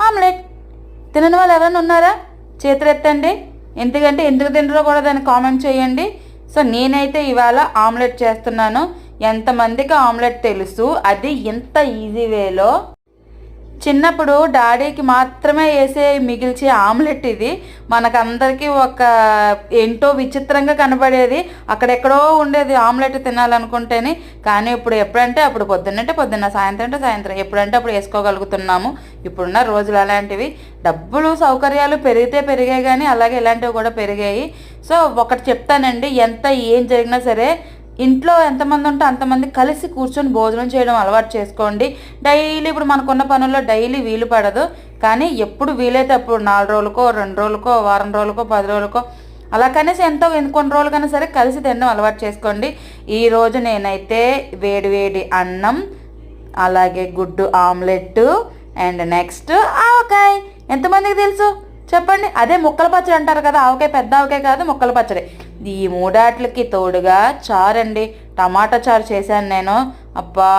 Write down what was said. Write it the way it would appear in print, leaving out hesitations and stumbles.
Omelette. తినని వాళ్ళు ఎవరైనా ఉన్నారా? చేతులు ఎత్తండి. ఎందుకంటే ఎందుకు తినరో కూడా దాన్ని కామెంట్ చేయండి. సో నేనైతే ఇవాళ ఆమ్లెట్ చేస్తున్నాను. ఎంతమందికి ఆమ్లెట్ తెలుసు, అది ఎంత ఈజీ వేలో. చిన్నప్పుడు డాడీకి మాత్రమే వేసే మిగిల్చే ఆమ్లెట్ ఇది. మనకందరికీ ఒక ఏంటో విచిత్రంగా కనబడేది. అక్కడెక్కడో ఉండేది ఆమ్లెట్ తినాలనుకుంటేనే. కానీ ఇప్పుడు ఎప్పుడంటే అప్పుడు, పొద్దున్నంటే పొద్దున్న, సాయంత్రం అంటే సాయంత్రం, ఎప్పుడంటే అప్పుడు వేసుకోగలుగుతున్నాము. ఇప్పుడున్న రోజులు అలాంటివి. డబ్బులు సౌకర్యాలు పెరిగాయి కానీ అలాగే ఇలాంటివి కూడా పెరిగాయి. సో ఒకటి చెప్తానండి, ఎంత ఏం జరిగినా సరే ఇంట్లో ఎంతమంది ఉంటే అంతమంది కలిసి కూర్చొని భోజనం చేయడం అలవాటు చేసుకోండి. డైలీ ఇప్పుడు మనకున్న పనుల్లో డైలీ వీలు పడదు, కానీ ఎప్పుడు వీలైతే అప్పుడు 4 రోజులకో, 2 రోజులకో, వారం రోజులకో, 10 రోజులకో, అలా కనీసం కొన్ని రోజులకైనా సరే కలిసి తినడం అలవాటు చేసుకోండి. ఈరోజు నేనైతే వేడి అన్నం, అలాగే గుడ్డు ఆమ్లెట్ అండ్ నెక్స్ట్ ఆవకాయ. ఎంతమందికి తెలుసు చెప్పండి? అదే ముక్కల పచ్చడి అంటారు కదా, ఆవకాయ పెద్ద ఆవకాయ కాదు, ముక్కల పచ్చడి. ఈ మూడాట్లకి తోడుగా చారండి, టమాటా చారు చేశాను నేను. అబ్బా